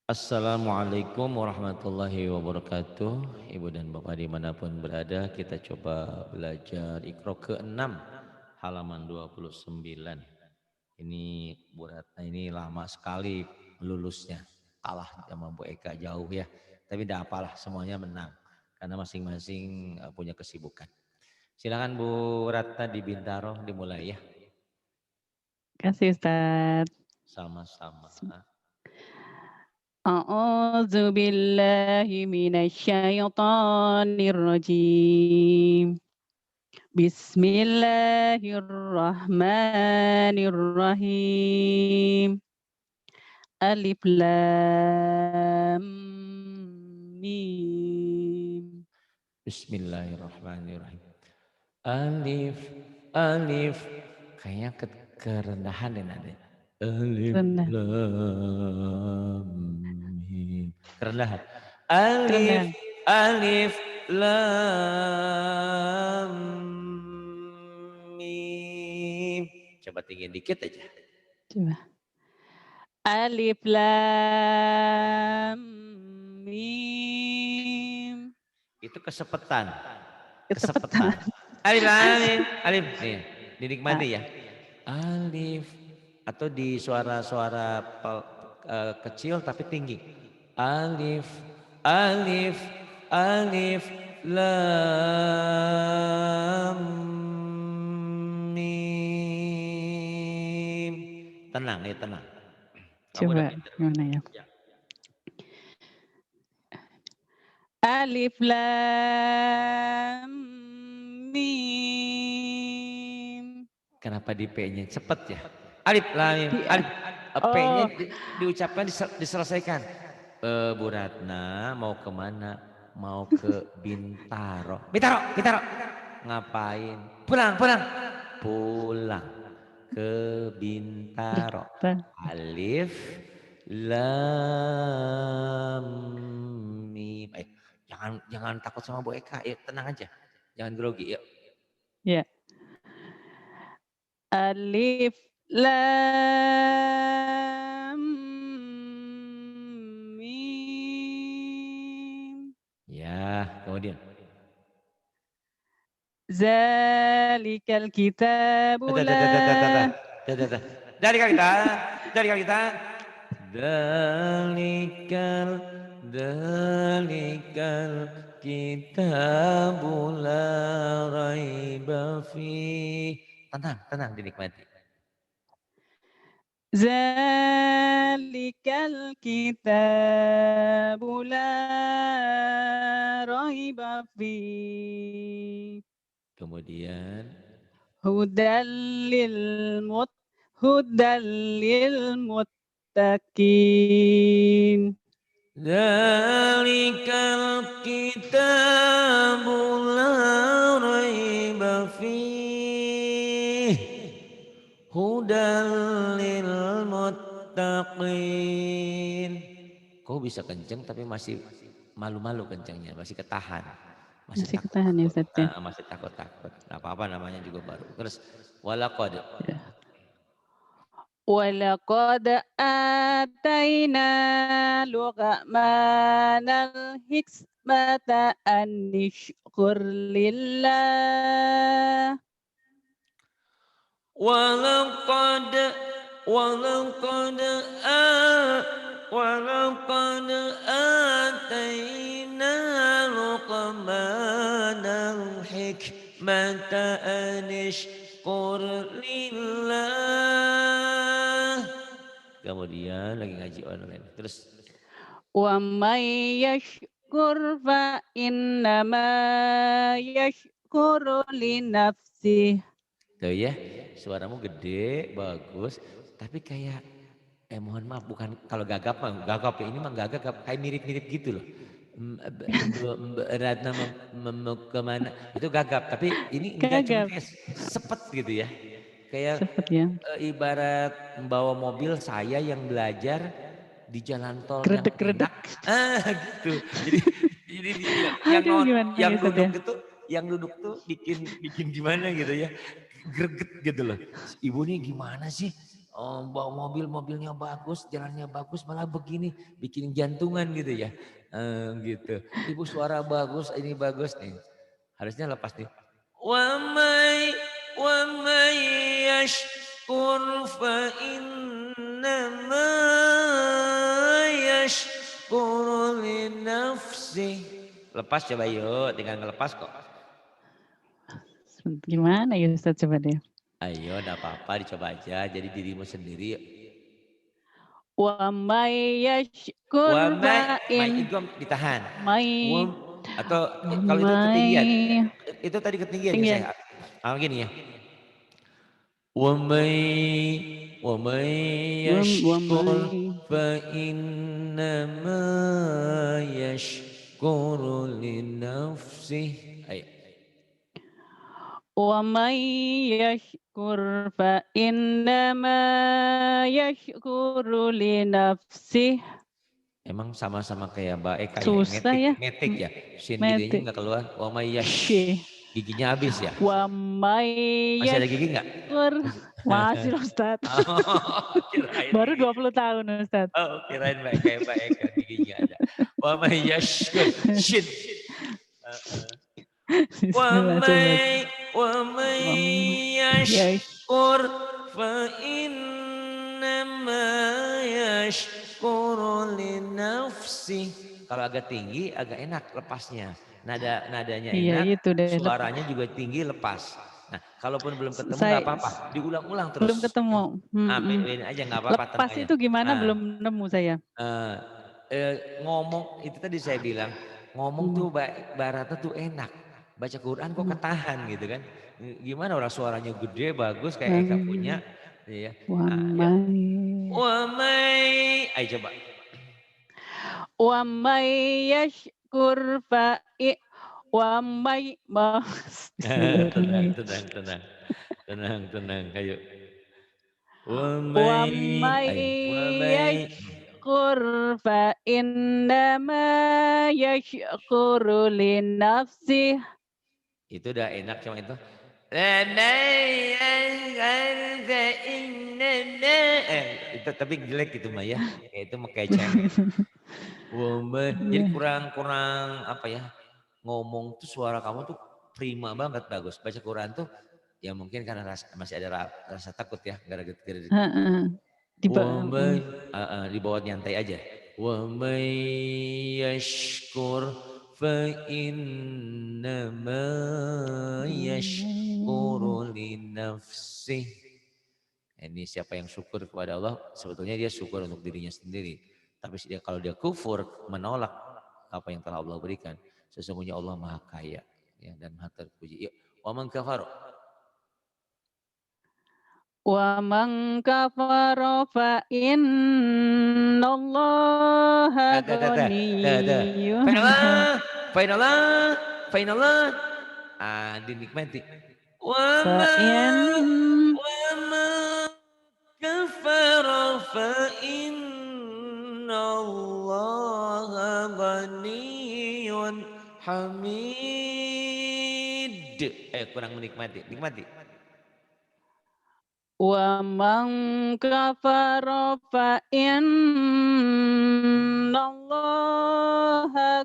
Assalamualaikum warahmatullahi wabarakatuh. Ibu dan Bapak dimanapun berada, kita coba belajar Iqra ke-6 halaman 29. Ini Bu Ratna ini lama sekali lulusnya, kalah sama Bu Eka jauh ya. Tapi tidak apalah, semuanya menang karena masing-masing punya kesibukan. Silakan Bu Ratna di Bintaro dimulai ya. Kasih Ustaz. Sama-sama. A'udzu billahi minasyaitonir rajim. Bismillahirrahmanirrahim. Alif lam mim. Bismillahirrahmanirrahim. Alif, alif, kayaknya kerendahan deh nanti. Alif, Rendah, lam, mim. Kerendahan. Alif, kerendahan. alif, lam, mim. Coba tinggi dikit aja. Coba. Alif lam mim. Itu kesepetan. Kesepetan. Kesepetan. Alif, alif, alif. Nih, dinikmati Ah, ya. Alif. Atau di suara-suara kecil tapi tinggi. Alif, alif, alif, lam, mim. Tenang ya, tenang. Kamu udah coba pinter. gimana ya? Ya. Alif lam mim. Kenapa di P-nya cepet ya? Alif, lam, Di alif. P-nya oh, diucapkan diselesaikan. Bu Ratna mau kemana? Mau ke Bintaro. Bintaro, Bintaro. Ngapain? Pulang, pulang. Pulang ke Bintaro. bentar. Alif, lam, mim. Jangan takut sama Bu Eka. Yuk, tenang aja. Jangan grogi. Yuk. Ya. Alif lam mim. Ya, kemudian. Zalikal kitabu Dah, dah, dah, dah, dah, dah, dah. la Dah, dah, dah. Dari kali kita. Dalikal, dalikal kitabul la raiba fi. Tenang, tenang dinikmati. Zalikal kitabu la raiba fi. Kemudian Hudallil mut hudallil muttaqin. dalikal kitabul la raiba fi. Hudal lil muttaqin. Kok bisa kenceng tapi masih malu-malu kencengnya, masih ketahan. Masih Masih ketahan ya takut-takut. Ustaz ya. Nah, masih takut-takut. Nah, apa-apa namanya juga baru. Terus walaqad. Ya. Walaqad atayna luqmanal hikmata an nishkur lillah. Walaqad walaqad a walaqad atayna luqmanal hikmata anishkur lillah. Kemudian lagi ngaji online. Terus Wa may yashkur fa innama yashkuru li nafsih. tuh ya, suaramu gede, bagus, tapi kayak mohon maaf bukan kalau gagap mah gagap ya ini mah gagap kayak mirip-mirip gitu loh. Ratna kemana itu gagap tapi ini enggak cuma Gagap. kayak sepet gitu ya. Kayak Cepet ya. ibarat membawa mobil saya yang belajar di jalan tol yang Gredek-gredek. enak. Gitu. Jadi Aduh gimana ya yang Ustaz duduk ya? itu yang duduk tuh bikin bikin gimana gitu ya. Greget gitu loh. Ibu nih gimana sih? Oh, bawa mobilnya bagus, jalannya bagus, malah begini, bikin jantungan gitu ya. Gitu. Ibu suara bagus, ini bagus nih. Harusnya lepas nih. Wa may yashkur fa innama yashkuru li nafsi. Lepas coba yuk, tinggal ngelepas kok. Gimana ya Ustaz coba deh. Ayo, enggak apa-apa, dicoba aja. Jadi dirimu sendiri. Wa may yashkur fa in idgham ditahan. may Atau wa kalau itu ketinggian. may Itu tadi ketinggian ya tinggian. saya. Gini ya. Wa may Wa yashkur may fa innama yashkuru li nafsih. Ayo. Wa may yashkur fa innama yashkuru li nafsih. Emang sama-sama kayak Mbak Eka ya, Susah ya. metik ya. Shin gedenya Metik. enggak keluar. Wa may Shi. giginya habis ya. Wa may Masih ada gigi enggak? yashkur. Masih Ustaz. Oh, kirain Baru gigi. 20 tahun Ustaz. Oh, kirain kayak Mbak Eka giginya ada. Wa may yashkur. Shin. Wa may yashkur fa innama yashkuru li nafsi. Kalau agak tinggi agak enak lepasnya. Nadanya Iya, enak, itu deh. suaranya juga tinggi lepas. Nah, kalaupun belum ketemu Saya nggak apa-apa, diulang-ulang terus. belum ketemu. Bedain aja nggak apa-apa Lepas tengahnya. itu gimana belum nemu saya. Ngomong itu tadi saya bilang, ngomong tuh baratnya tuh enak. Baca Quran kok ketahan gitu kan. Gimana orang suaranya gede bagus kayak Eka punya. Iya. Ya. Wa may. Ayo coba. Wa may yashkur fa wa may Tenang. Ayo. Wa Wa may. may yashkur fa innama yashkuru li nafsih. Itu udah enak cuma itu. Itu tapi jelek gitu mah ya. Itu mah kayak cengeng. Jadi kurang apa ya? Ngomong tuh suara kamu tuh prima banget bagus. Baca Quran tuh ya mungkin karena masih ada rasa takut ya gara-gara di bawah nyantai aja. Wa may yashkur fa innama yashkuru li nafsih. Ini siapa yang syukur kepada Allah sebetulnya dia syukur untuk dirinya sendiri. Tapi kalau dia kufur menolak apa yang telah Allah berikan, sesungguhnya Allah Maha Kaya ya, dan Maha terpuji. Yuk, wa man kafara. Wa man kafara fa innallaha ghaniyyun. Fainallah. Dinikmati. Wa man kafara fa innallaha ghaniyyun hamid. Kurang menikmati. Nikmati. Wa man kafara fa innallaha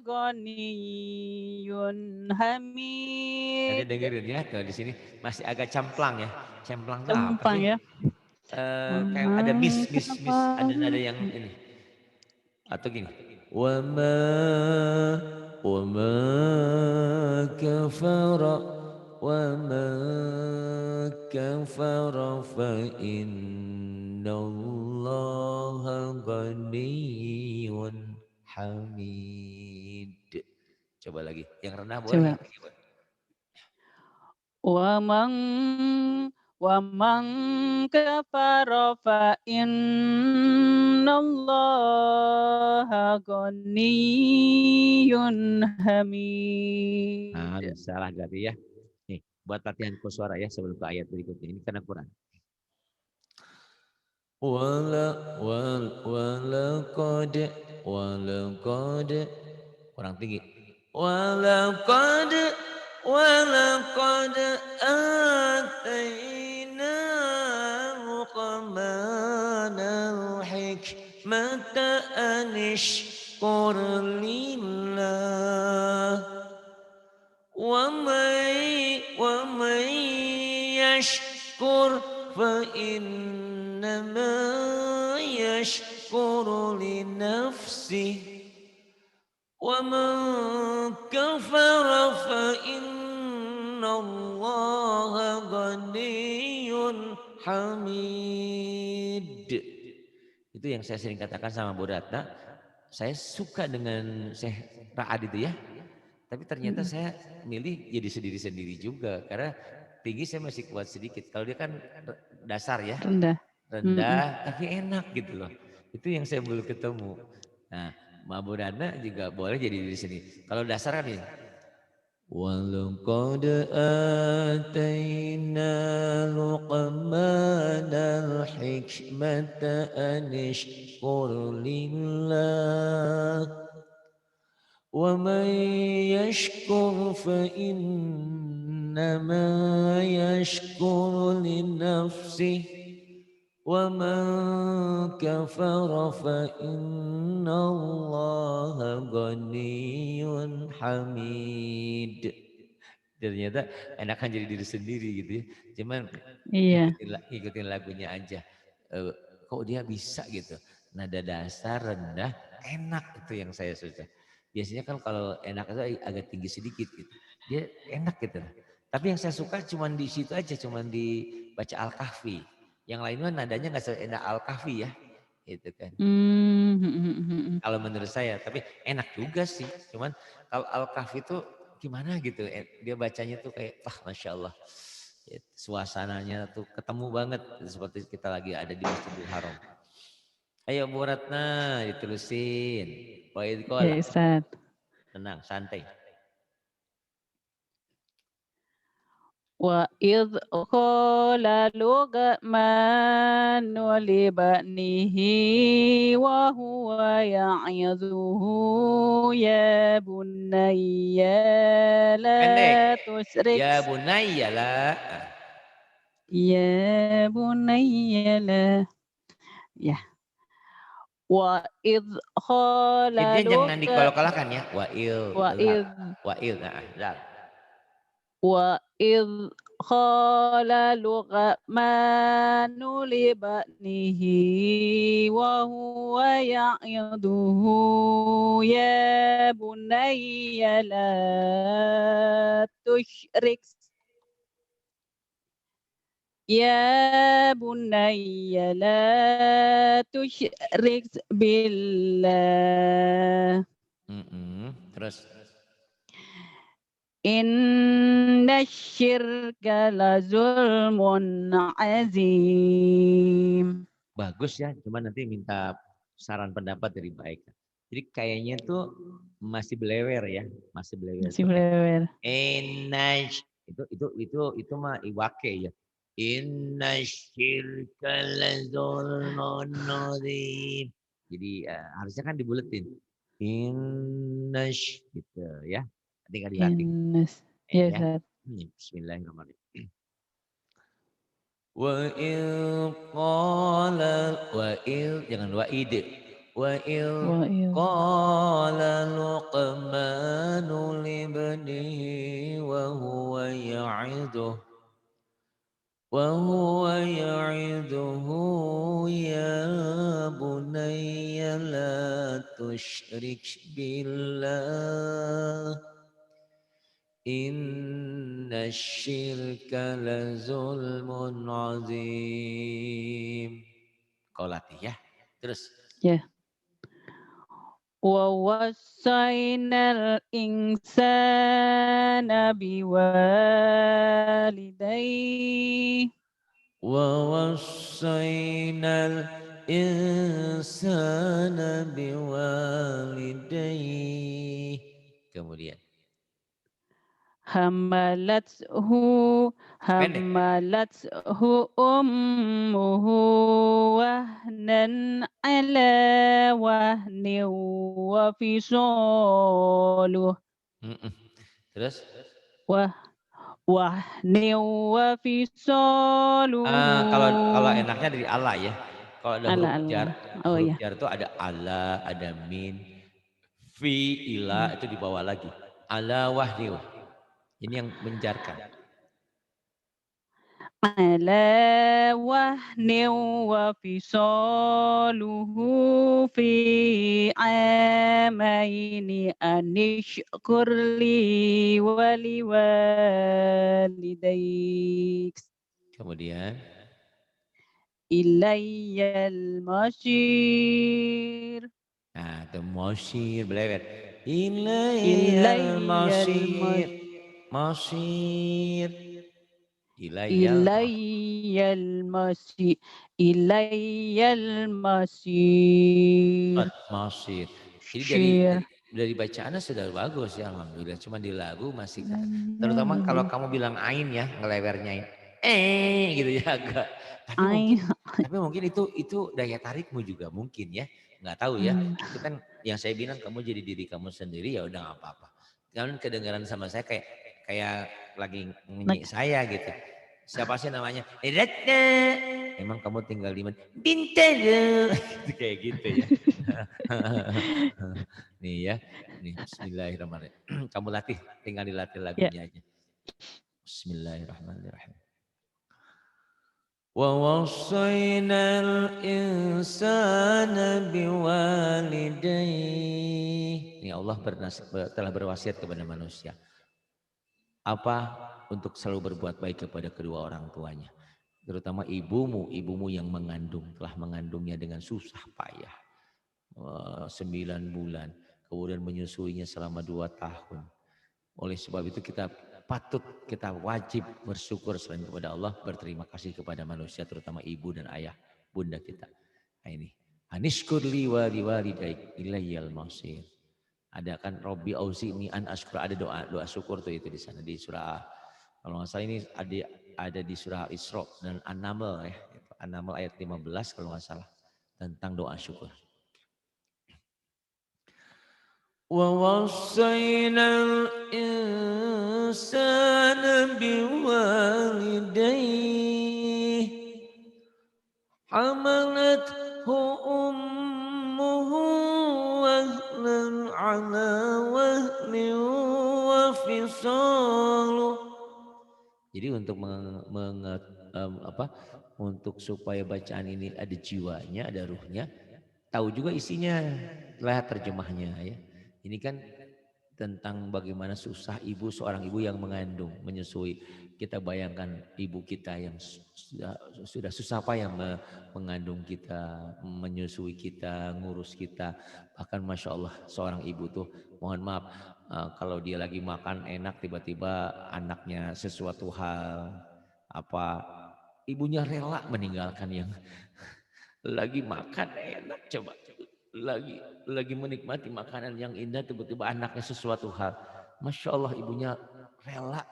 ghaniyyun hamid. Nanti dengerin ya, kalau di sini masih agak camplang ya. Camplang tuh apa Gampang sih? ya. Kayak ada miss, ada nada yang ini. Atau gini. Wa ma kafara fa innallaha ghaniyyun hamid. Coba lagi, yang rendah boleh. Wa man kafara fa innallaha ghaniyyun hamid. Salah berarti ya. Nih, buat latihan suara ya sebelum ke ayat berikutnya. Ini karena Quran. Walaqad kurang tinggi. Walaqad atayna Luqman mata anishkur lillah wa may yashkur fa innama yashkuru li nafsihi وَمَنْ كَفَرَ فَإِنَّ اللَّهَ غَنِيٌّ حَمِيدٌ. Itu yang saya sering katakan sama Bu Ratna. Saya suka dengan Syekh Ra'ad itu ya. Tapi ternyata saya milih jadi sendiri-sendiri juga. Karena tinggi saya masih kuat sedikit. Kalau dia kan dasar ya. Rendah tapi enak gitu loh. Itu yang saya belum ketemu. Nah, Mbak Ratna juga boleh jadi diri sendiri. Kalau dasar kan ya. Walaqad atayna Luqmanal hikmata an ishkur lillah wa man yashkur fa innama yashkur li nafsihi وَمَنْ كَفَرَ فَإِنَّ اللَّهَ غَنِيٌّ حَمِيدٌ. Ternyata enakan jadi diri sendiri gitu ya. Cuman ngikutin lagunya aja. Kok dia bisa gitu. Nada dasar rendah enak, itu yang saya suka. Biasanya kan kalau enak itu agak tinggi sedikit gitu. Dia enak gitu. Tapi yang saya suka cuman di situ aja, cuman dibaca Al-Kahfi. Yang lainnya nadanya nggak seenak Al-Kahfi ya, gitu kan. Kalau menurut saya, tapi enak juga sih. Cuman kalau Al-Kahfi itu gimana gitu, dia bacanya tuh kayak, wah Masya Allah. Suasananya tuh ketemu banget, seperti kita lagi ada di Masjidil Haram. Ayo Bu Ratna, diterusin. Wa'idkola. Tenang, santai. وَإِذْ قَالَ لُقْمَانُ لِابْنِهِ وَهُوَ يَعِظُهُ يَا بُنَيَّ لَا تُشْرِكْ Ya bunayya la. يَا بُنَيَّ لَا. Ya. وَإِذْ قَالَ Jangan dikolok-kolakan ya. Wa'il. وَإِذْ قَالَ لُقْمَانُ لِابْنِهِ وَهُوَ يَعِظُهُ يَا بُنَيَّ لَا تُشْرِكْ بِاللَّهِ. Terus. Inna syirka la zulmun azim. Bagus ya, cuma nanti minta saran pendapat dari baik. Jadi kayaknya tuh masih belewer ya, masih belewer. Masih belewer. Itu mah iwake ya. Inna syirka la zulmun azim. Jadi harusnya kan dibuletin. Inna gitu ya. Tinggal dilatih. Ya. Bismillahirrahmanirrahim. Jangan wa'id. Wa'il qala Luqmanu libnihi wa huwa ya'iduhu ya bunayya la tusyrik billah Inna syirka la zulmun azim. Kau latih ya. Terus. Ya. Wa wassaynal insana biwalidayhi. Wa wassaynal insana biwalidayhi. Kemudian. Hamalathu ummuhu wahnan ala wahnin wa fisaluh. Terus? Wahnin wa fisaluh. Kalau enaknya dari Allah ya. Kalau ada Ala Allah. Oh huruf ya. jar itu ada ala, ada min, fi, ila itu dibawa lagi. Ala wahyu. Ini yang menjarkan. Ala wahni wa fisaluhu fi amaini anishkur li wa liwalidayk Kemudian ilayyal masir nah, itu masyir belewet. Ilayyal ilayyal masyir. masir Masyir. Ilayyal ilayyal masir ilayyal masir masyir. Jadi syir dari bacaannya sudah bagus ya alhamdulillah. Cuma di lagu masih terutama kalau kamu bilang ain ya ngelewernya ain. Gitu ya agak. Ai. Tapi mungkin itu daya tarikmu juga mungkin ya. Nggak tahu ya. Itu kan yang saya bilang kamu jadi diri kamu sendiri ya udah nggak apa-apa. Jangan kedengaran sama saya kayak lagi nyanyi saya gitu. Siapa sih namanya? Ratna. Emang kamu tinggal di mana? Bintaro. Kayak gitu ya. Nih ya. Nih bismillahirrahmanirrahim. Kamu latih, tinggal dilatih Ya. lagunya aja. Bismillahirrahmanirrahim. ووصينا الإنسان بوالديه. Ini Allah telah berwasiat kepada manusia. Apa? Untuk selalu berbuat baik kepada kedua orang tuanya. Terutama ibumu yang mengandung. Telah mengandungnya dengan susah payah. 9 bulan. Kemudian menyusuinya selama 2 tahun. Oleh sebab itu kita wajib bersyukur selain kepada Allah, berterima kasih kepada manusia terutama ibu dan ayah, bunda kita. Nah ini, anishkurli wa liwalidaik ilayyal masir. Ada kan Robbi Auzi'ni an ashkur, ada doa syukur tuh itu di sana di surah, kalau nggak salah ini ada di surah Al-Isra dan An-Naml ya, An-Naml ayat 15 kalau nggak salah tentang doa syukur. ووصينا الإنسان بوالديه حملته أمه وهنا على وهن وفصاله. Jadi untuk untuk supaya bacaan ini ada jiwanya, ada ruhnya, tahu juga isinya, telah terjemahnya ya. Ini kan tentang bagaimana susah seorang ibu yang mengandung, menyusui. Kita bayangkan ibu kita yang sudah susah payah mengandung kita, menyusui kita, ngurus kita. Bahkan Masya Allah seorang ibu tuh, mohon maaf, kalau dia lagi makan enak tiba-tiba anaknya sesuatu hal, ibunya rela meninggalkan yang lagi makan enak, coba. Lagi menikmati makanan yang indah tiba-tiba anaknya sesuatu hal, Masya Allah ibunya rela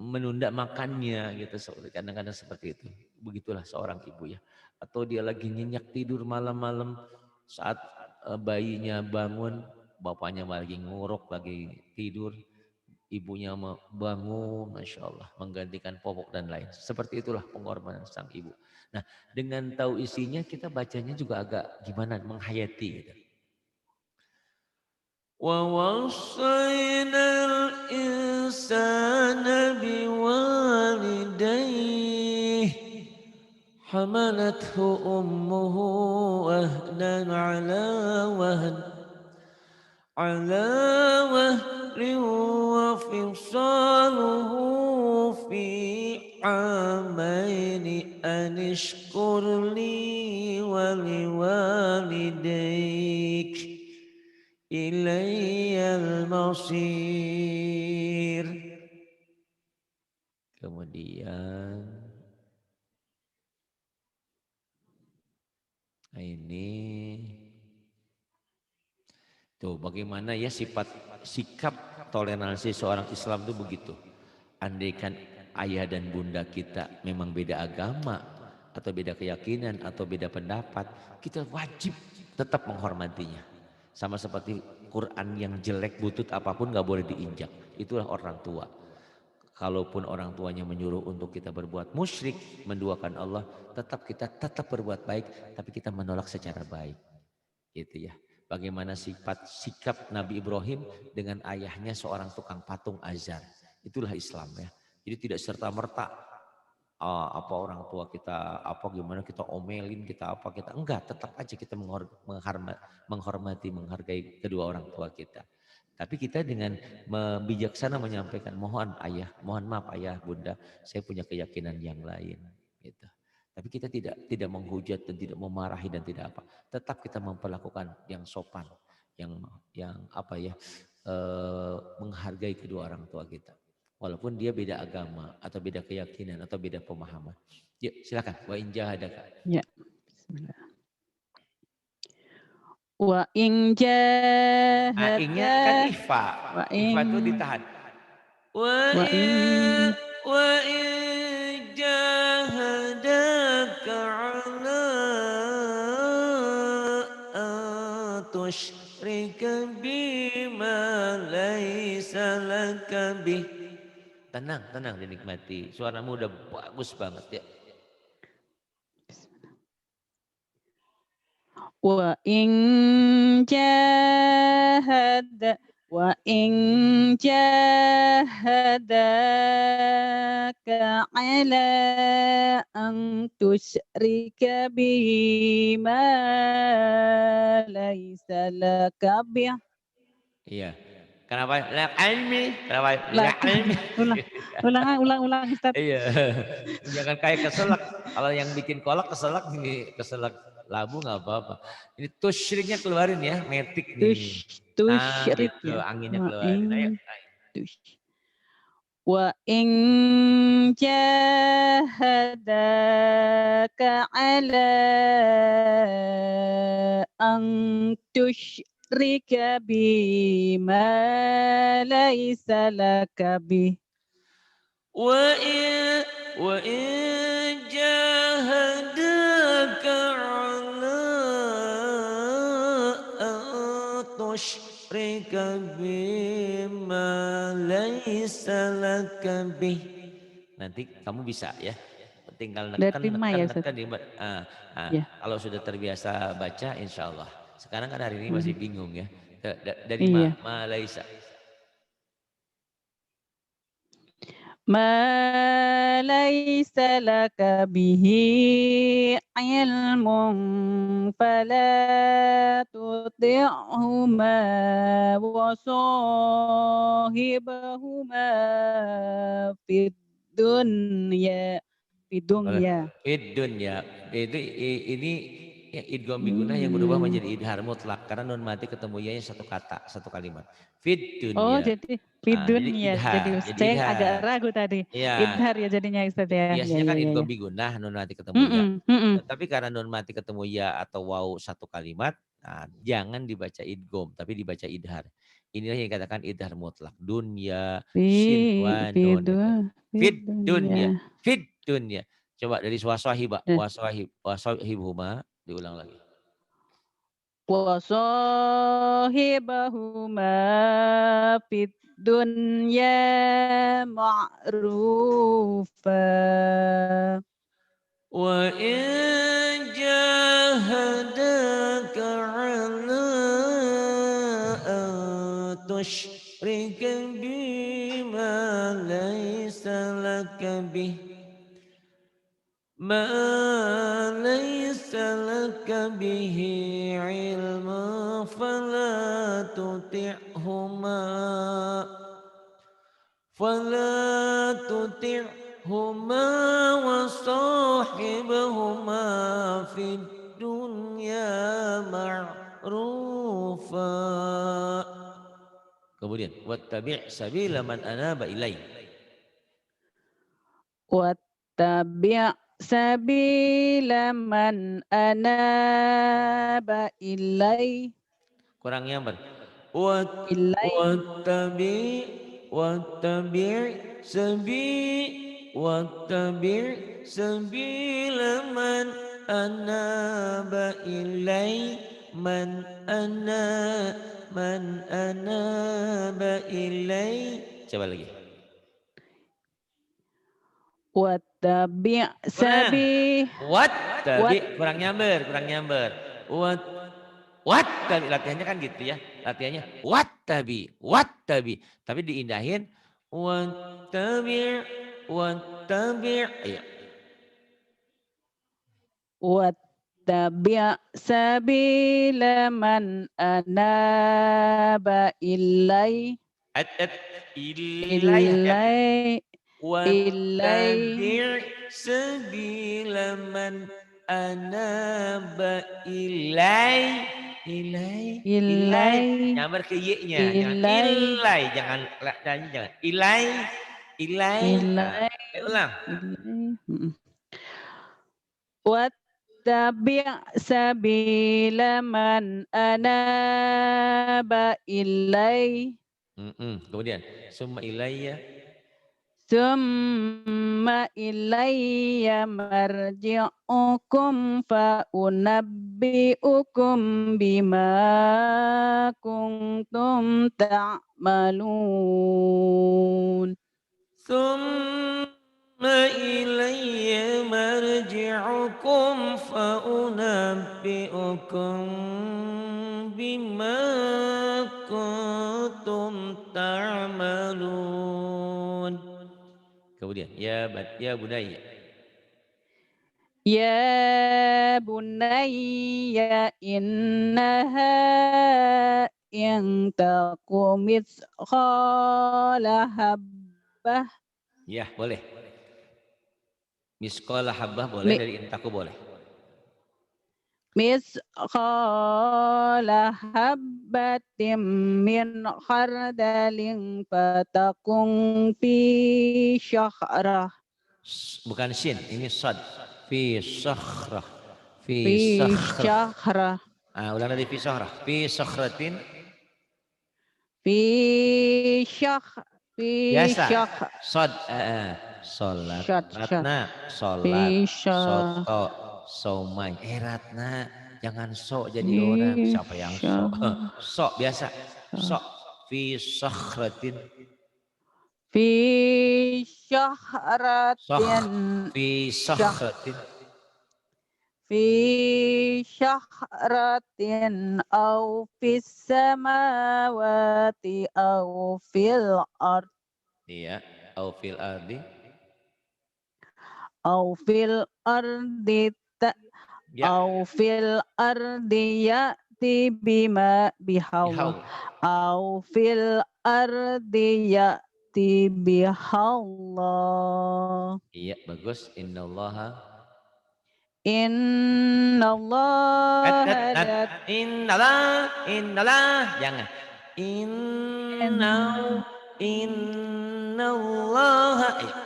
menunda makannya gitu. Kadang-kadang seperti itu. Begitulah seorang ibu ya. Atau dia lagi nyenyak tidur malam-malam, saat bayinya bangun, bapaknya lagi ngorok, lagi tidur, ibunya bangun, Masya Allah, menggantikan popok dan lain. Seperti itulah pengorbanan sang ibu. Nah, dengan tahu isinya kita bacanya juga agak gimana, menghayati gitu. Wa wasainal insana biwalidayhi hamalathu ummuhu wahnan ala wahn wa fisaluhu fi amaini anishkur li wa liwalidayk ilayyal masir. Kemudian ini tuh bagaimana ya sikap toleransi seorang Islam itu begitu. Andaikan ayah dan bunda kita memang beda agama atau beda keyakinan atau beda pendapat, kita wajib tetap menghormatinya. Sama seperti Quran yang jelek butut apapun gak boleh diinjak. Itulah orang tua. Kalaupun orang tuanya menyuruh untuk kita berbuat musyrik, menduakan Allah, tetap berbuat baik, tapi kita menolak secara baik. Gitu ya. Bagaimana sikap Nabi Ibrahim dengan ayahnya seorang tukang patung azar. Itulah Islam ya. Jadi tidak serta-merta apa orang tua kita apa gimana kita omelin kita apa kita enggak, tetap aja kita menghormati menghargai kedua orang tua kita. Tapi kita dengan bijaksana menyampaikan mohon maaf ayah bunda, saya punya keyakinan yang lain gitu. Tapi kita tidak menghujat dan tidak memarahi dan tidak apa. Tetap kita memperlakukan yang sopan, yang apa ya, menghargai kedua orang tua kita. Walaupun dia beda agama atau beda keyakinan atau beda pemahaman. Yuk silakan. Wa in jahadaka. Ya. Bismillah. Wa in jahada. Ingat kan ikhfa. Ikhfa itu ditahan. Wa in jahadaka ala tusyrika bima laysa laka bih. Tenang dinikmati. Suaramu udah bagus banget ya. Wa in jahada ala an tusyrika bima laysa laka bih. Iya. Kenapa? La ilmi. Kenapa? La La ilmi. ulang Ustaz. Iya. Jangan kayak keselak. Kalau yang bikin kolak keselak ini keselak labu nggak apa-apa. Ini tusyriknya keluarin ya, metik nih. Nah Tusyrik gitu, ya. anginnya keluarin. Ayo. Wa in jahadaka ala an tusyrika bima laysa laka bih. Wa in jahadaka ala an tusyrika bima laysa laka bih. Nanti kamu bisa ya. Tinggal neken Ya. Kalau sudah terbiasa baca insya Allah. Sekarang kan hari ini masih bingung ya. Dari Iya. ma laisa. Ma laysa laka bihi ilmun fala tuti'huma wa sahibahuma fid dunya. Fid dunya. Ini ya, idgham bigunah yang berubah menjadi idhar mutlak karena nun mati ketemu ya satu kata, satu kalimat. Fid dunya. Oh, jadi fidun jadi ya. idhar, Jadi saya agak ragu tadi. Iya. Idhar ya jadinya Ustaz ya. Biasanya kan idgham bigunah nun mati ketemu ya. Tapi karena nun mati ketemu ya atau waw satu kalimat, nah, jangan dibaca idgham tapi dibaca idhar. Inilah yang dikatakan idhar mutlak. Dunya sin wa nun. Fid dunya. Fid dunya. Coba dari waswahib huma diulang lagi. Wasahibahuma fid dunya ma'rufa. Wa in jahadaka ala an tusyrika bima laysa laka bih ma laysa laka bihi ilma fala tuti'huma wa sahibahuma fid dunya ma'rufa. Kemudian wattabi' sabila man anaba ilai. Wattabi' sabila man anaba ilai. Kurangnya apa? Wattabi' sabila man anaba ilai man anaba ilai. Coba lagi. wattabi' Kurang. sabi What wat tabi kurang nyamber, kurang nyamber. What tabi latihannya kan gitu ya. Latihannya what tabi. Tapi diindahin wattabi'. Ayo. wattabi' sabila man anaba At ilai hati-hati. ilai ilai Wattabi' sabila man anaba ilai ilai nyamber ke y-nya jangan ilai ilai jangan ilai nah, ilai ulang ilai wattabi' sabila man anaba kemudian summa ilayya summa ilayya marji'ukum fa unabbi'ukum bima kuntum ta'malun. summa ilayya marji'ukum fa unabbi'ukum bima kuntum ta'malun. Kemudian ya bunayya. Ya bunayya innaha in taku mithqala habbah Ya, boleh. Misqala habbah boleh, dari intaku boleh. mithqala habbatin min khardalin fatakun fi syakhrah Bukan shin, ini sad. Fi sakhrah. Fi fi sakhrah. syakhrah Ulang dari fi sakhrah. Fi sakhratin. fi syakh fi Biasa. syakh Sad. Sholat. syad Ratna. Sholat. fi syakh Soto. Somai. Ratna. Jangan sok jadi orang. fi Siapa yang sok? Sok biasa. Sok. Fi sakhratin. fi Sakh. syahratin Fi sakhratin. fi syahratin au fis samawati au fil ard Iya. Au fil ardi. au fil ardi Ya. au fil ardi ya'ti bima bihaullah Bihau. au fil ardi ya'ti bihaullah. Iya, bagus. Innallaha. Innallaha Innalah. Jangan. Innallaha. Ayo.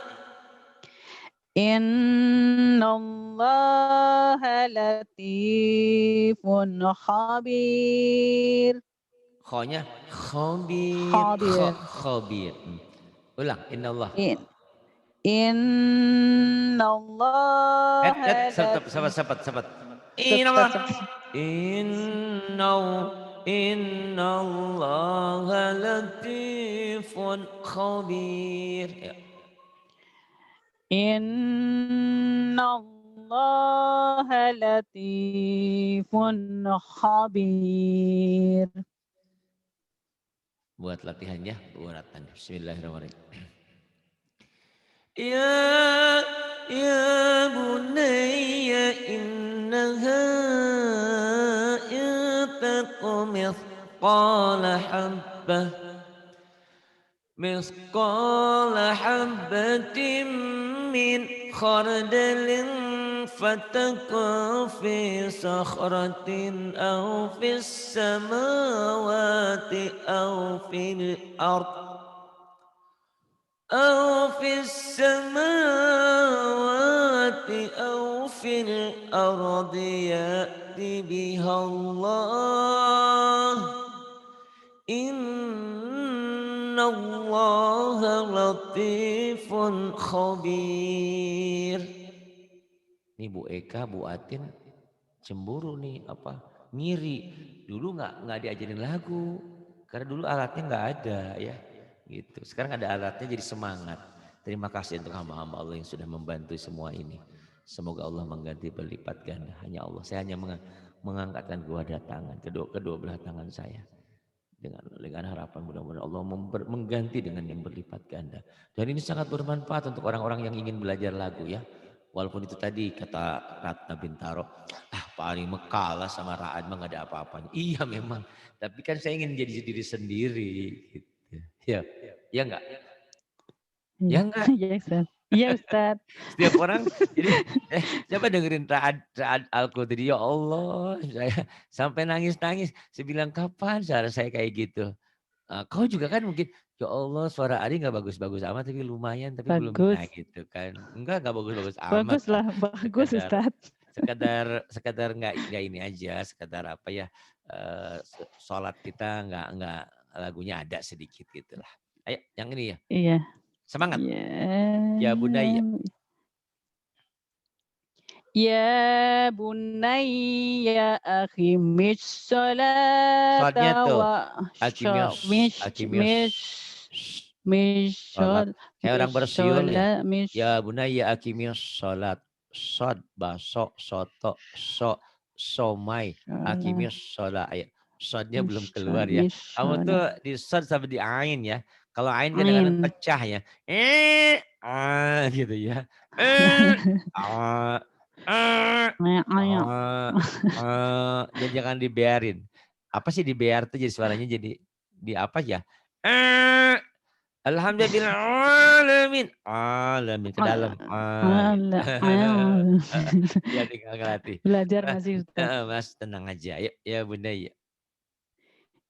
Innallaha latifun khabir. Khonya khabir. Khabir. Khabir. Ulang. Innallah. Innallaha Sabat. Innallah. latifun Innallaha latifun khabir. Ayo. Innallaha latifun khabir. Buat latihan ya, buatan. Bismillahirrahmanirrahim. Ya bunayya innaha yataqu mithqala habbatin min khardalin fatakun fi sakhratin aw fis samawati aw fil ard أو في السماوات أو في الأرض يأت بها الله إن الله لطيف خبير. Ini Bu Eka, Bu Atin cemburu nih ngiri. Dulu nggak diajarin lagu karena dulu alatnya nggak ada ya. Gitu. Sekarang ada alatnya jadi semangat. Terima kasih untuk hamba-hamba Allah yang sudah membantu semua ini. Semoga Allah mengganti berlipat ganda. Hanya Allah. Saya hanya mengangkatkan kedua tangan, kedua belah tangan saya. Dengan harapan mudah-mudahan Allah mengganti dengan yang berlipat ganda. Dan ini sangat bermanfaat untuk orang-orang yang ingin belajar lagu ya. Walaupun itu tadi kata Ratna Bintaro, paling mekalah sama Raad mah gak ada apa-apanya. Iya memang, tapi kan saya ingin jadi diri sendiri. Gitu. Ya, ya enggak? Ya Iya, enggak? iya Ustaz. Iya Ustaz. Setiap orang, jadi coba dengerin Raad Al-Qudri, ya Allah, saya sampai nangis-nangis. Saya bilang kapan suara saya kayak gitu? Kau juga kan mungkin, ya Allah suara Ari nggak bagus-bagus amat tapi lumayan tapi belum, nah Bagus. gitu kan. Enggak bagus-bagus amat lah. Baguslah, bagus Sekadar Ustaz. sekadar sekadar nggak ini aja, sekadar apa ya, sholat kita nggak lagunya ada sedikit gitulah. Ayo yang ini ya, Iya. semangat. Ya, Ya Bunaya. ya bunayya akhimis Sholatnya salata tuh, wa Akimios. Sholat. Kayak orang bersiul ya. Ya bunaya akimios sholat. Sod, baso, soto, somai. Akimios sholat. Ayo. Sodnya belum keluar ya. Kamu tuh di sod sampai di ain ya. Kalau ain kadang-kadang Ain. pecah ya. Gitu ya. Ah, ah, jadi jangan dibiarin. Apa sih dibiar tuh jadi suaranya jadi di apa ya? Alhamdulillah alamin. Alamin ke dalam. Gitu. Ya tinggal ngelatih. Belajar masih Ustaz. Mas tenang aja. Yuk, ya Bunda ya.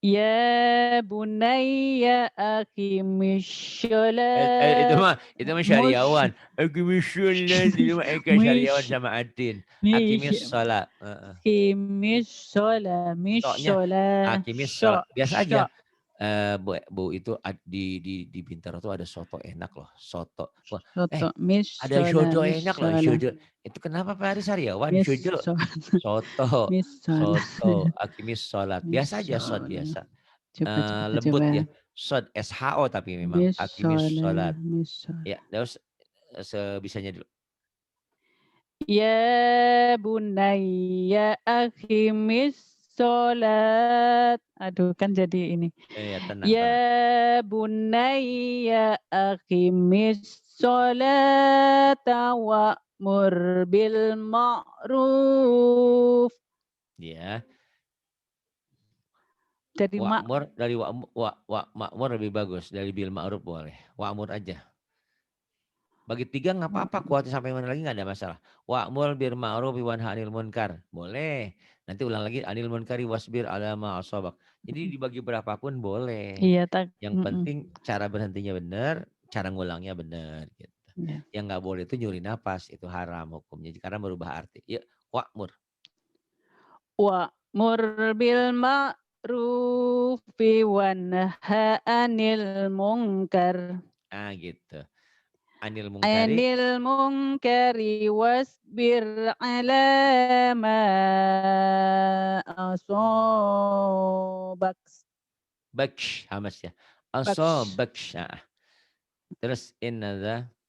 Ya bunayya aqimis shalah Itu mah mush syariawan. Akimisyolat itu mah Eka syariawan mish sama Atin. Akimis mish sholat. aqimis shalah mish Soknya shalah Akimis sya sholat. Biasa aja. sya Bu itu di Bintaro tuh ada soto enak loh. Soto. Wah, soto mish ada shalah soto mish enak loh. shalah Soto. Itu kenapa Pak Haris Sariawan? mish Soto. shalah Soto. mish shalah Soto. Akimis sholat. mish Biasa aja sod shalah. biasa. Lembut Coba. ya. Sod SHO tapi memang. Mish Akimis shalah sholat. mish shalah. Ya, terus sebisanya dulu. Ya bunayya akhimis sholat. Aduh kan jadi ini. Ya tenang, tenang. Ya bunayya akhimis sholat wa'mur bil ma'ruf. Ya. Jadi Wa'mur dari Ma'mur lebih bagus. Dari bil ma'ruf boleh. Wa'mur aja. Bagi 3 nggak apa-apa, kuatnya sampai mana lagi nggak ada masalah. Wa'mur bil ma'ruf wa nahy 'anil munkar. Boleh. Nanti ulang lagi anil munkari wasbir ala ma asabak. Jadi dibagi berapapun boleh. iya tak. Yang penting cara berhentinya benar, cara ngulangnya benar gitu. Ya. Yang nggak boleh itu nyuri napas, itu haram hukumnya karena merubah arti. Yuk, wa'mur. Wa'mur bil ma'ruf wa nahy 'anil munkar. Gitu. Anil munkari wasbir ala ma asobak. baksh hamas ya. Baksh. Baksh. Terus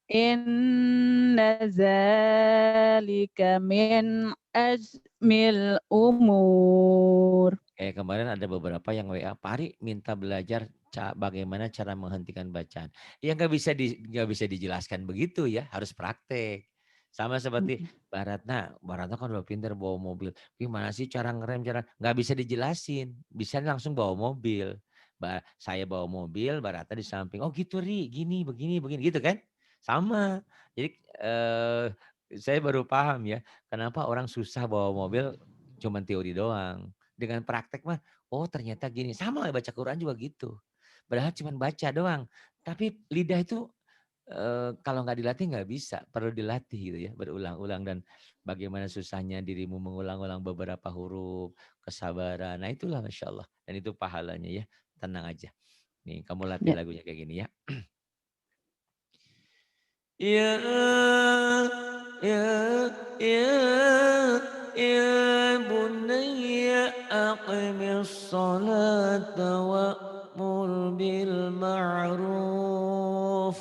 Inna zalika min azmil umur. Kayak kemarin ada beberapa yang WA, Pak Ari minta belajar bagaimana cara menghentikan bacaan. Ya nggak bisa dijelaskan begitu ya, harus praktek. Sama seperti Baratna kan udah pintar bawa mobil. Gimana sih cara ngerem, nggak bisa dijelasin, bisa langsung bawa mobil. Saya bawa mobil, Baratna di samping. Oh gitu Ri, gini, begini, gitu kan? Sama. Jadi saya baru paham ya, kenapa orang susah bawa mobil cuman teori doang. Dengan praktek mah, oh ternyata gini. Sama baca Quran juga gitu. Padahal cuma baca doang. Tapi lidah itu kalau nggak dilatih nggak bisa. Perlu dilatih gitu ya. Berulang-ulang dan bagaimana susahnya dirimu mengulang-ulang beberapa huruf. Kesabaran. Nah itulah Masya Allah. Dan itu pahalanya ya. Tenang aja. Nih kamu latih lagunya kayak gini ya. Ya, ya, ya, ya bunayya aqimis salata wa'mur bil ma'ruf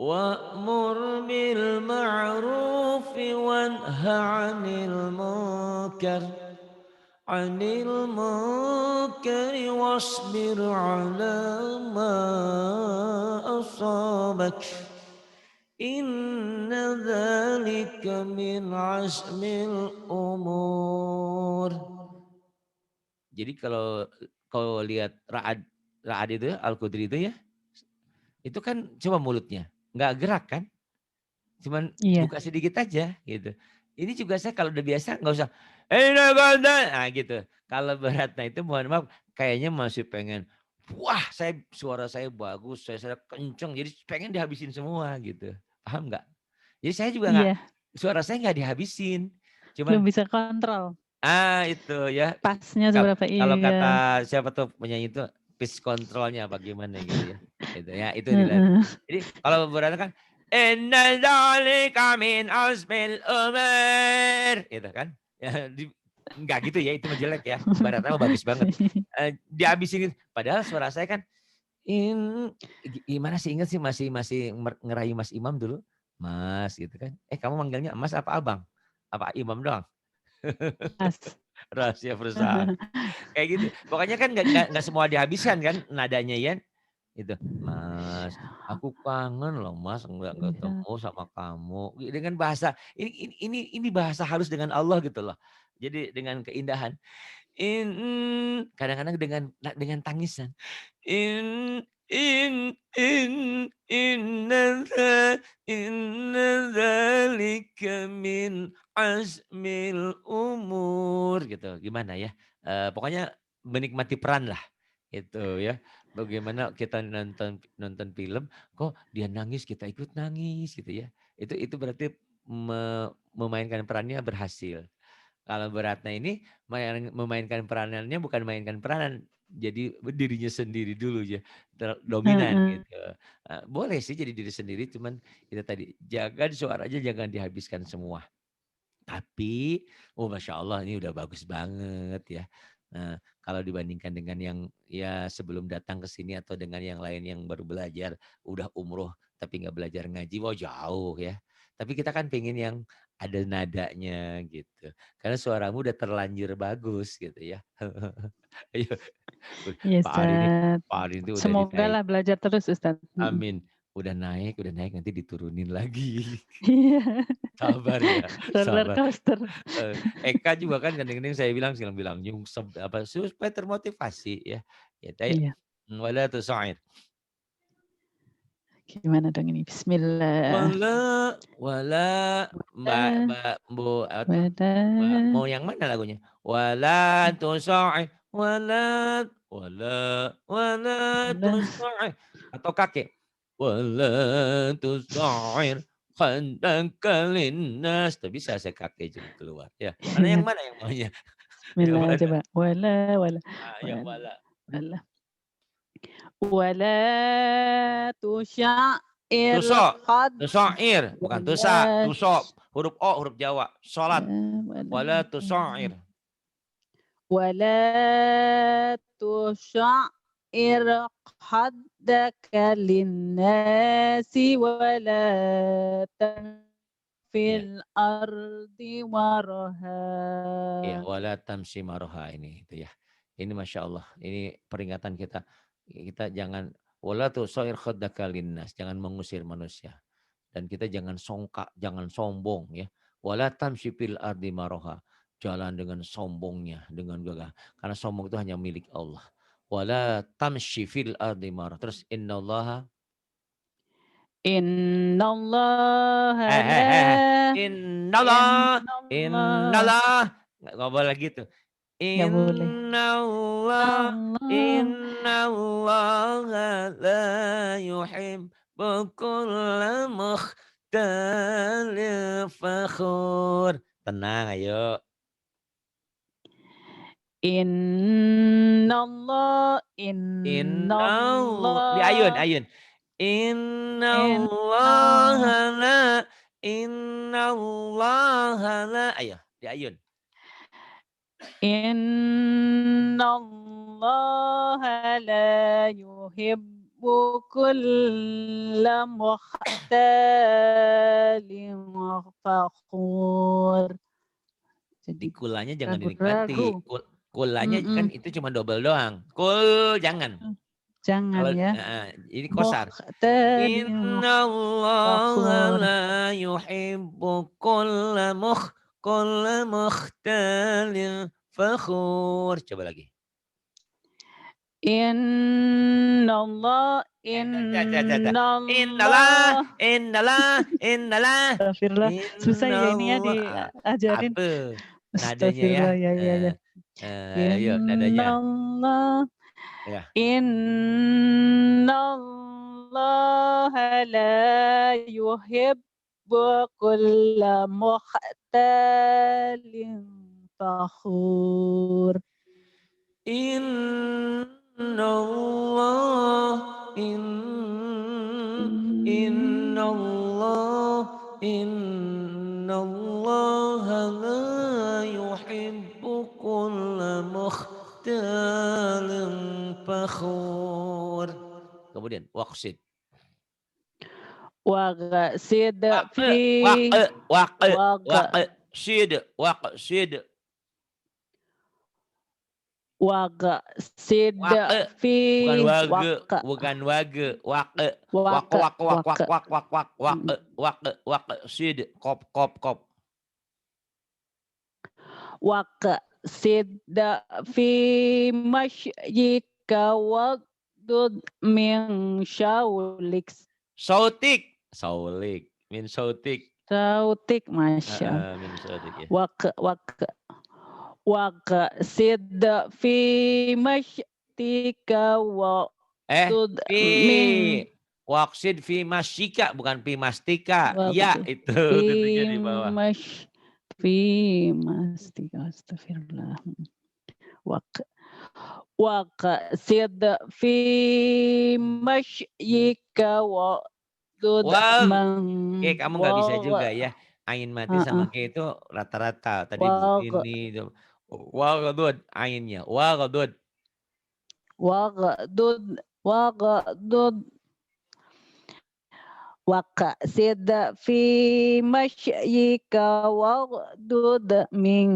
wa'mur bil ma'ruf wanha 'anil munkar wasbir 'ala ma asabak inna dzalika min azmil umur. Jadi kalau lihat Ra'ad itu Al-Qudri itu ya, itu kan coba mulutnya, nggak gerak kan, cuman Iya. buka sedikit aja gitu. Ini juga saya kalau udah biasa nggak usah, nah gitu. Kalau beratnya itu mohon maaf kayaknya masih pengen, wah suara saya bagus, saya kenceng, jadi pengen dihabisin semua gitu. Paham nggak? Jadi saya juga nggak, Iya. suara saya nggak dihabisin, Belum cuman bisa kontrol. itu ya. Pasnya seberapa, Kalau iya. kata siapa tuh penyanyi itu, pitch controlnya bagaimana gitu ya. Itu ya, itu dilatih. Heeh. Jadi kalau berat kan, inna dzalika min azmil umur, gitu kan. Ya, enggak gitu ya, itu mah jelek ya. Baratnya mah bagus banget. Dihabisin gitu. Padahal suara saya kan, gimana sih, ingat sih masih ngerayu Mas Imam dulu. Mas gitu kan. Kamu manggilnya Mas apa Abang? Apa Imam doang? Pas. Rahasia perusahaan. Kayak gitu. Pokoknya kan nggak semua dihabiskan kan nadanya ya. Itu, Mas, aku kangen loh Mas nggak Iya. ketemu sama kamu. Dengan bahasa ini bahasa halus dengan Allah gitu loh. Jadi dengan keindahan. Kadang-kadang dengan tangisan. Inna dzalika min azmil umur gitu. Gimana ya? Pokoknya menikmati peran lah itu ya. Bagaimana kita nonton nonton film, kok dia nangis kita ikut nangis gitu ya. Itu berarti memainkan perannya berhasil. Kalau beratnya ini memainkan peranannya bukan memainkan peranan, jadi dirinya sendiri dulu ya, dominan Heeh. gitu. Boleh sih jadi diri sendiri, cuman itu tadi, jaga suaranya jangan dihabiskan semua. Tapi, masya Allah ini udah bagus banget ya. Nah, kalau dibandingkan dengan yang ya sebelum datang ke sini atau dengan yang lain yang baru belajar, udah umroh tapi nggak belajar ngaji, wah jauh ya. Tapi kita kan pengen yang ada nadanya gitu. Karena suaramu udah terlanjur bagus gitu ya. Iya, Iya, Pak Ari ini Ustaz. Pak Ari itu udah Semogalah dinaik. belajar terus, Ustaz. Mhm. Amin. Udah naik nanti diturunin lagi. Iya. Sabar ya, Roller sabar. coaster. Eka juga kan kadang-kadang saya bilang nyungsep apa supaya termotivasi ya. Gitu ya. Iya. Wala tusair. Gimana dong ini? Bismillah. Wala wala Mbak Wala Mbak Bu apa tuh, Mbak wala mau yang mana lagunya? Wala tusair wala wala wala tusair atau kakek? Wala tusair khaddaka linnas. Tuh bisa saya kakek juga keluar ya. Mana yang mana yang maunya? Yang Bismillah mana? coba. Wala wala Yang wala wala. wala wala tusya'ir Tuso, qad tusair, bukan tusa, wala tuso, huruf O, huruf Jawa. Salat, wala wala tusair. wala tusya'ir khaddaka linnasi wala Iya, fil ardi maraha. iya, wala tamsi maroha ini itu ya. Ini Masya Allah, ini peringatan kita. Kita jangan, wala tusair khaddaka linnas, jangan mengusir manusia. Dan kita jangan songkak, jangan sombong ya. Wala tamsi fil ardi maroha. Jalan dengan sombongnya, dengan gagah. Karena sombong itu hanya milik Allah. Wala tamshi fil ardi maroha. Terus innallaha Innallaha eh. la Innallah, innallah innallah. Nggak boleh gitu. nggak boleh. Innallah, Allah innallaha la yuhibbu kulla mukhtalin fakhur. Tenang, ayo. Di ayun, innallah ayun. innallah Innallaha la, innallaha la. Ayo, di ayun. innallaha la yuhibbu kulla mukhtalin fakhur. Di Jadi kulanya jangan ragu-ragu. dinikmati. Kulanya kan itu cuma double doang. Kul jangan. Jangan Kalau ya. ini kosar. Mukhtalin Innallaha fakhur. la yuhibbu kulla mukhtalin fakhur. Coba lagi. Innallah innallah. Innalah. Astagfirullah. Susah ya ini ya Innallah. diajarin. Apa? Nadanya ya. Astagfirullah ya. Ayo nadanya. Innallah Ya. innallaha la yuhibbu kulla mukhtalin fakhur. Innallaha la yuhibbu kulla mukhtalin fakhur. Kemudian waqsid. Waqsid fi Waqsid. waqsid fi bukan wage. Waqsid. Kop. waqsid fi mashyika waqdud min syaulik. Sautik. Sautik, masya Min sautik ya. waqsid fi mashyika waqdud min Waqsid fi masyika bukan fi mastika. Ya itu titiknya di bawah. fi mastika. Astagfirullah. Waqsid fi mashyika waqdud Oke, kamu nggak bisa juga ya. Ain mati sama ke itu rata-rata. Tadi ini itu. Waqdud ainnya. Waqdud waqsid fi mashyika waqdud min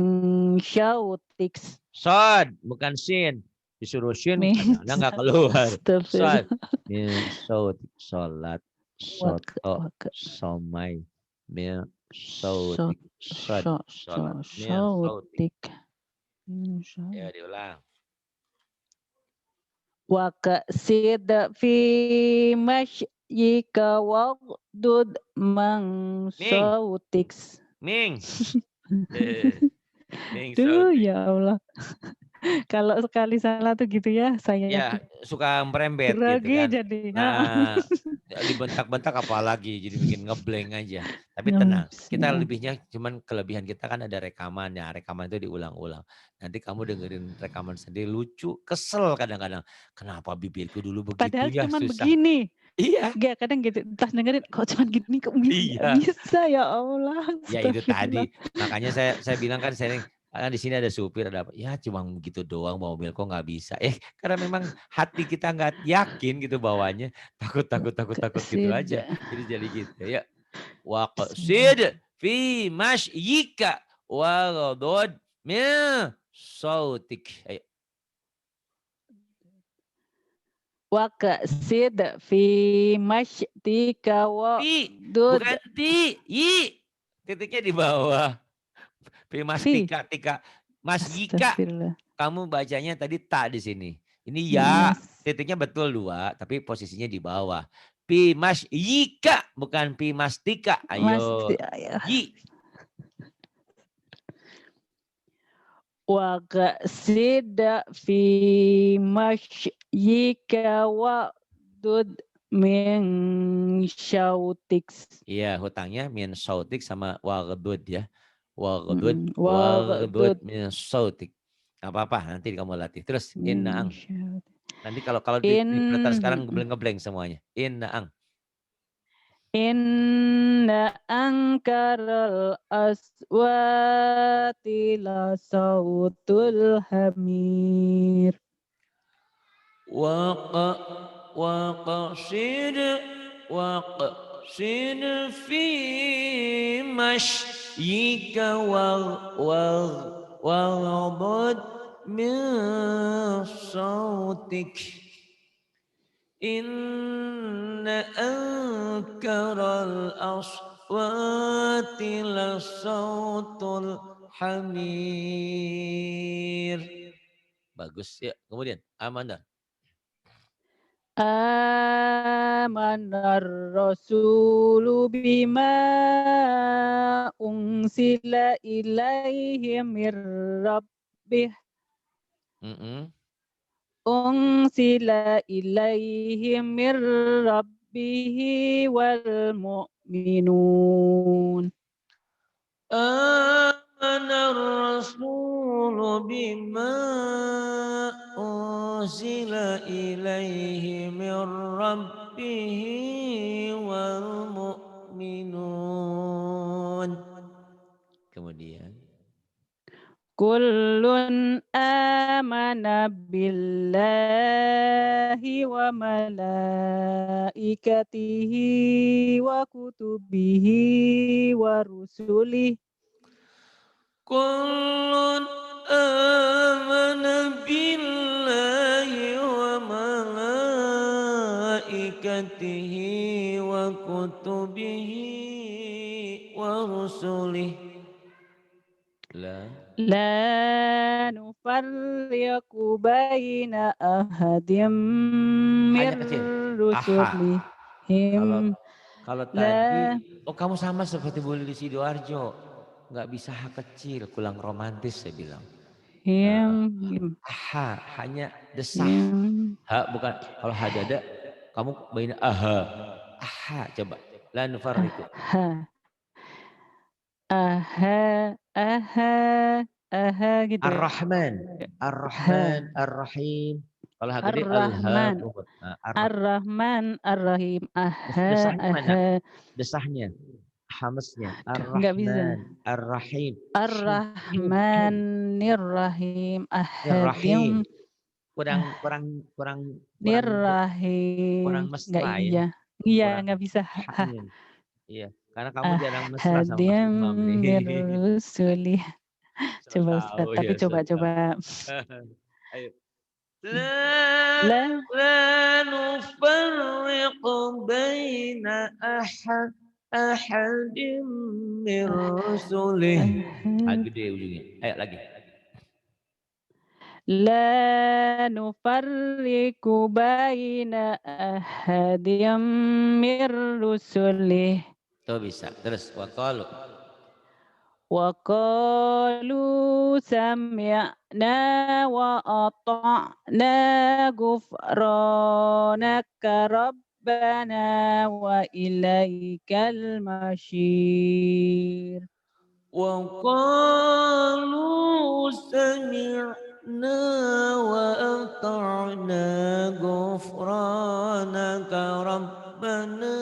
syautik. Sod, bukan sin. Disuruh sin, kadang-kadang nggak keluar. Sod. Min sautik, sholat. Soto, somai. Min sautik, sod. Sholat. Min sautik. Ya, diulang. Waqsid fi mashyika waqdud min sautik. Ming. Duh, ya Allah. Kalau sekali salah tuh gitu ya, saya ya suka merembet gitu kan. jadi. Nah, dibentak-bentak apalagi jadi bikin ngeblank aja. Tapi tenang, kita lebihnya cuman kelebihan kita kan ada rekamannya. Rekaman itu diulang-ulang. Nanti kamu dengerin rekaman sendiri lucu, kesel kadang-kadang. Kenapa bibirku dulu begitu padahal ya, cuman susah. begini. Iya. Enggak, kadang gitu. Pas dengerin kok cuman gini kok bisa ya Allah. Ya itu tadi. Makanya saya bilang kan sering karena di sini ada supir, ada apa? Ya cuma gitu doang mobil kok nggak bisa. Karena memang hati kita nggak yakin gitu bawanya. Takut gitu aja. Jadi gitu ya. Waqsid fi mashyika waghdud min sautik. Ayo. Waqsid fi mashyika waghdud. Bukan ti. I. Titiknya di bawah. Fi mastika. Mas Yika. Kamu bacanya tadi tak di sini. Ini ya. Titiknya betul 2. Tapi posisinya di bawah. Pi mas yika. Bukan pi mastika. Ayo. Yi. Waqsid fi mashyika waqdud min syautik. Iya, hutangnya min sautik sama waqdud ya. Waqdud min sautik. Gak apa-apa, nanti kamu latih. Terus innaang. Nanti kalau di sekarang ngeblank semuanya. Innaang. Inna angkaral aswati la sautul hamir. waqsid fi mashyika waghdud min sautik inna ankaral aswati la sautul hamir. Bagus ya. Kemudian amanah. Amanar rasulu bima unsila ilaihi mir rabbih unsila ilaihi mir rabbihi wal mu'minun. Amanar rasulu bima unsila ilaihi mir rabbihi wal mu'minun. Kemudian Kullun amana billahi wa malaikatihi wa kutubihi wa rusulih. Kullun amana billahi wa malaikatihi wa kutubihi wa rusulih. La nufarriqu baina ahadim mir rusulihim. Kalau tadi, kamu sama seperti Bu Lili Sidoarjo, nggak bisa H kecil, kurang romantis saya bilang. Hanya desah. H bukan, kalau H dada, kamu baina aha, coba. La nufarriqu. Gitu. Ar-Rahman, Ar-Rahim. Kalau gede Ar-Rahman, Ar-Rahman, Ar-Rahim. Desahnya, hamesnya. Ar-Rahman, Ar-Rahim. Ar-Rahmanir-Rahim. Ar-Rahim. Kurang mesra ya. Iya, nggak bisa. Iya, karena kamu jarang mesra sama Mas Imam nih. Coba Ustaz, tapi coba. Ayo. La nufarriqu baina ahadim min rusulih. Gede ujungnya. Ayo lagi. La nufarriqu baina ahadim min rusulih. Tuh bisa. Terus wa qalu sami'na wa ata'na ghufranaka rabbana wa ilaikal masyir. Wa qalu sami'na wa ata'na ghufranaka rabbana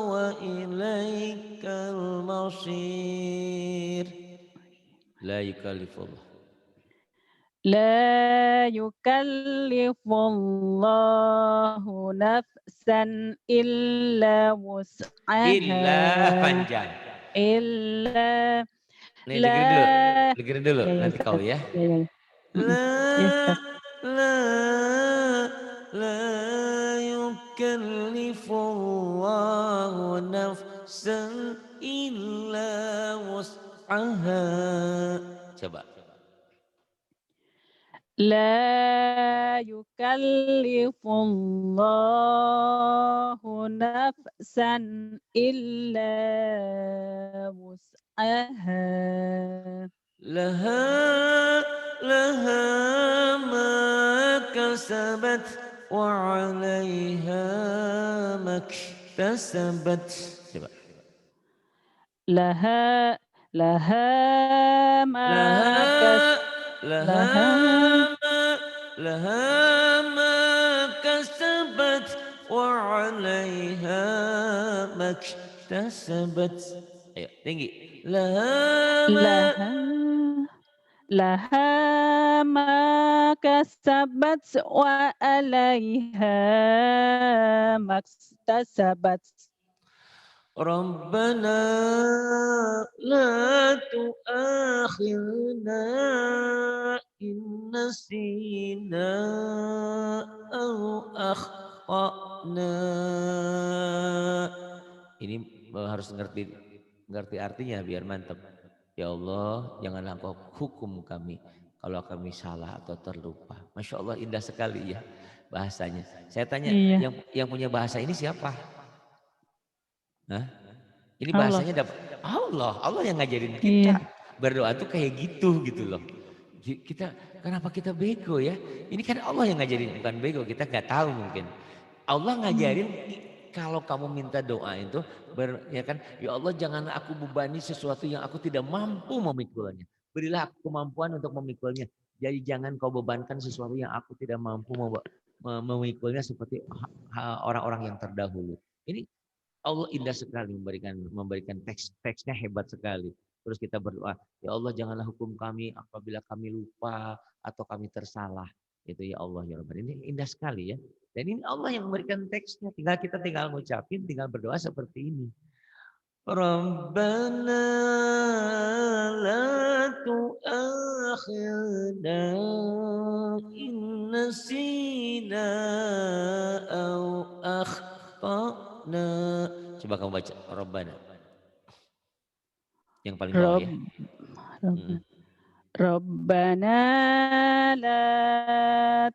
wa ilaikal masyir. La yukallifullah. La yukallifullahu nafsan illa wus'aha. Illa panjang. Illa. Dengerin dulu. Nanti kau ya. La yukallifullahu nafsan illa wus'aha. Coba. La yukallifullahu nafsan illa wus'aha. Laha ma kasabat wa 'alaiha maktasabat. Coba. Laha ma kasabat wa 'alaiha maktasabat. Ayo tinggi. Laha laha ma kasabat wa 'alaiha maktasabat. Rabbana la tu'akhirna in nasina aw akhtana. Ini harus ngerti artinya biar mantap. Ya Allah, janganlah Engkau hukum kami kalau kami salah atau terlupa. Masya Allah, indah sekali ya bahasanya. Saya tanya, Iya, yang punya bahasa ini siapa? Hah? Ini Allah. bahasanya dapat Allah yang ngajarin Iya, kita berdoa tuh kayak gitu loh. Kita kenapa kita bego ya? Ini kan Allah yang ngajarin, bukan bego, kita nggak tahu mungkin. Allah ngajarin kalau kamu minta doa itu ya kan, ya Allah jangan aku bebani sesuatu yang aku tidak mampu memikulnya. Berilah aku kemampuan untuk memikulnya. Jadi jangan kau bebankan sesuatu yang aku tidak mampu memikulnya seperti orang-orang yang terdahulu. Ini Allah indah sekali memberikan teksnya hebat sekali. Terus kita berdoa, ya Allah janganlah hukum kami apabila kami lupa atau kami tersalah. Itu ya Allah ya Rabbana. Ini indah sekali ya. Dan ini Allah yang memberikan teksnya. Kita tinggal ngucapin, tinggal berdoa seperti ini. Rabbana la tu'akhirna in nasina aw akhtana. Coba kamu baca Rabbana. Yang paling bawah Rob, ya. Rabbana la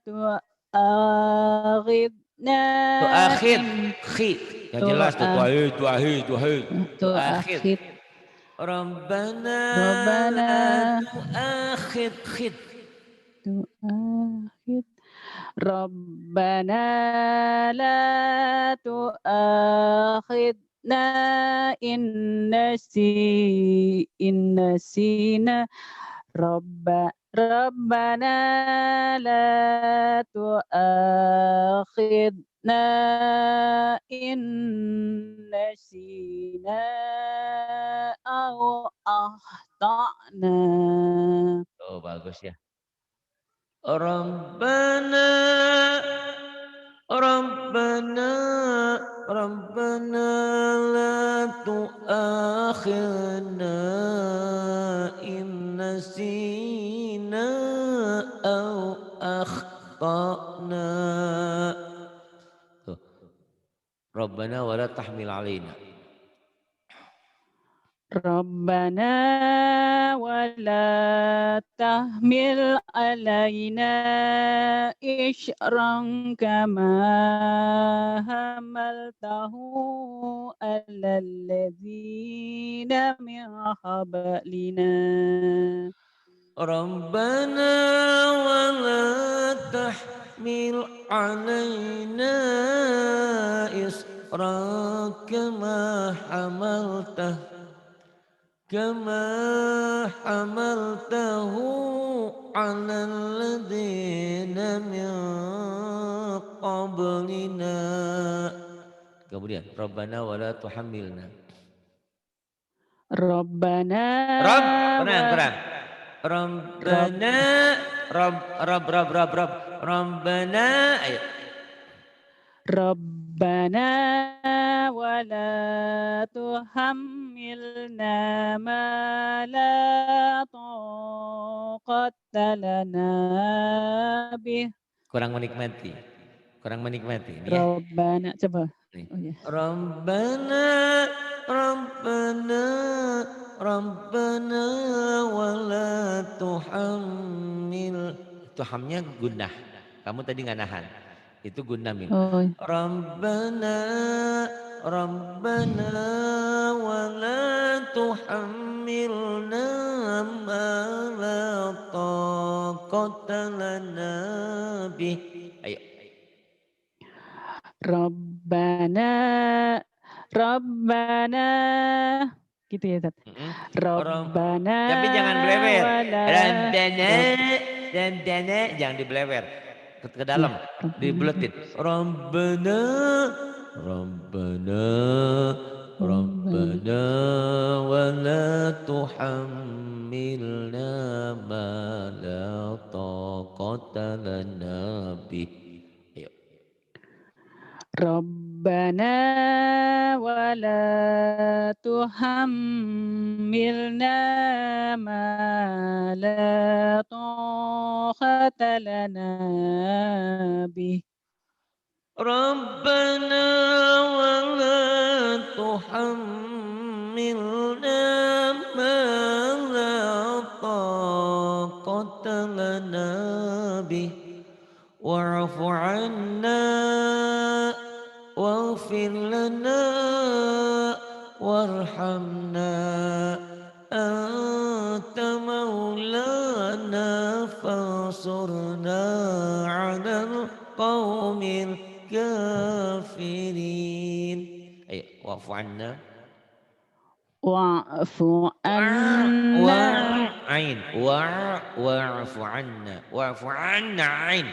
tu'akhidna Tuh akhir, in yang jelas tuh tuahid. Tuh akhir. tu'akhid. Rabbana Rabbana la tu'akhid tu'akhid. Rabbana la tu'akhidna in nasina. Rabbana la tu'akhidna in nasina aw akhtana. Oh bagus ya. Rabbana la tu'akhirna in nasina aw akhtana. Tuh. Rabbana wa la tahmil alaina. Rabbana wa la tahmil alaina isran kama hamaltahu alal ladzina min qablina. Rabbana wa la tahmil alaina isran kama hamaltahu ala alladhina min qablina. Kemudian Rabbana wa la tuhammilna. Rabbana Kurang. Rabbana Rabbana ayo. Rabbana wa la tuhammilna ma la taqata lana bih. Kurang menikmati ini ya. Rabbana coba. Nih. Oh, ya. Rabbana wa la tuhammil. Tuhamnya gunnah. Kamu tadi nggak nahan. Itu gunnah mil. Oh, Rabbana wa la tuhammilna ma la taqata lana bih. Ayo. Rabbana gitu ya Tat. Rabbana tapi jangan belewer. wala Rabbana jangan dibelewer. Ke dalam dibuletin. Rabbana Rabbana Rabbana wa la tuhammilna ma la taqata lana bih. Ayo. Rabbana wa la tuhammilna ma la taqata lana bih. Rabbana wa la tuhammilna ma la taqata lana bih. Wa'fu 'anna waghfir lana warhamna anta maulana fansurna 'alal qaumil kafirin. Ayo, wa'fu 'anna Wa'fu wa anna ain wa'fu 'anna wa'fu 'anna ain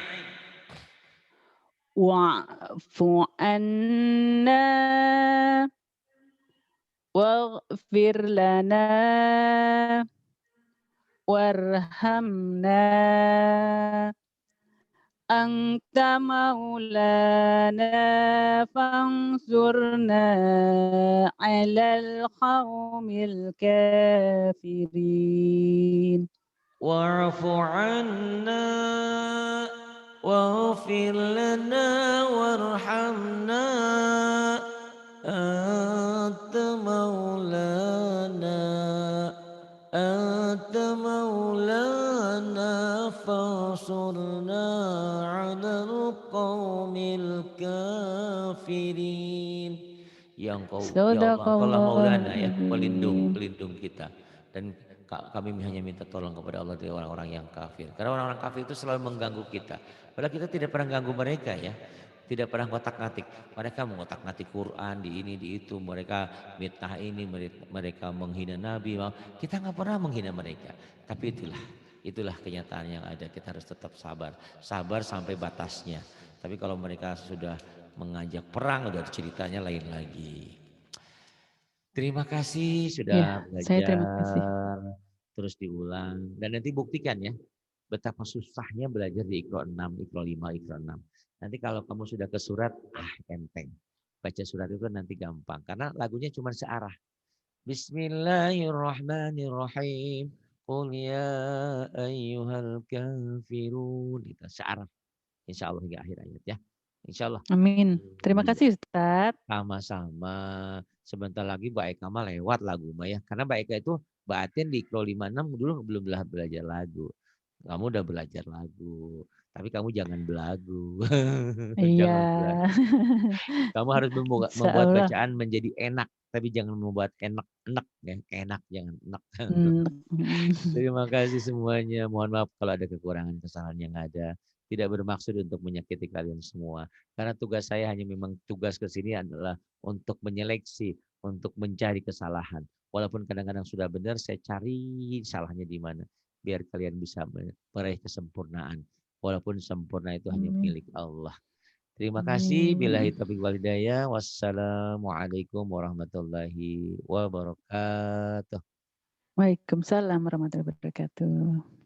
wa'fu anna waghfir lana warhamna anta maulana fansurna 'alal qaumil kafirin. wa'fu 'anna waghfir lana warhamna anta maulana fansurna 'alal qaumil kafirin. Ya engkau ya Allah, engkaulah maulana ya, pelindung Shadaqallahul pelindung kita. Dan kami hanya minta tolong kepada Allah dari orang-orang yang kafir. Karena orang-orang kafir itu selalu mengganggu kita. Padahal kita tidak pernah ganggu mereka ya. Tidak pernah ngotak-ngatik. Mereka mengotak-ngatik Quran di ini di itu. Mereka mitnah ini, mereka menghina Nabi. Kita nggak pernah menghina mereka. Tapi itulah kenyataan yang ada. Kita harus tetap sabar. Sabar sampai batasnya. Tapi kalau mereka sudah mengajak perang, udah ceritanya lain lagi. Terima kasih sudah Ya, saya terima kasih. belajar, terus diulang. Dan nanti buktikan ya, betapa susahnya belajar di Iqra 6, Iqra 5, Iqra 6. Nanti kalau kamu sudah ke surat, enteng. Baca surat itu nanti gampang. Karena lagunya cuma searah. Bismillahirrahmanirrahim. Qul ya ayyuhal kafirun. Itu searah. Insya Allah hingga akhir ayat ya. Insya Allah. Amin. Terima kasih Ustadz. Sama-sama. Sebentar lagi Mbak Eka mah lewat lagu mah ya. Karena Mbak Eka itu Mbak Atin di Klo 56 dulu belum belajar lagu. Kamu udah belajar lagu. Tapi kamu jangan belagu. Iya. Jangan belagu. Kamu harus membuat Insyaallah. bacaan menjadi enak. Tapi jangan membuat enak-enak ya. Enak jangan enak. Terima kasih semuanya. Mohon maaf kalau ada kekurangan kesalahan yang ada. Tidak bermaksud untuk menyakiti kalian semua. Karena tugas saya hanya memang tugas ke sini adalah untuk menyeleksi, untuk mencari kesalahan. Walaupun kadang-kadang sudah benar, saya cari salahnya di mana. Biar kalian bisa meraih kesempurnaan. Walaupun sempurna itu hanya Amin. milik Allah. Terima kasih. Billahi Amin. taufiq wal hidayah. Wassalamualaikum warahmatullahi wabarakatuh. Waalaikumsalam warahmatullahi wabarakatuh.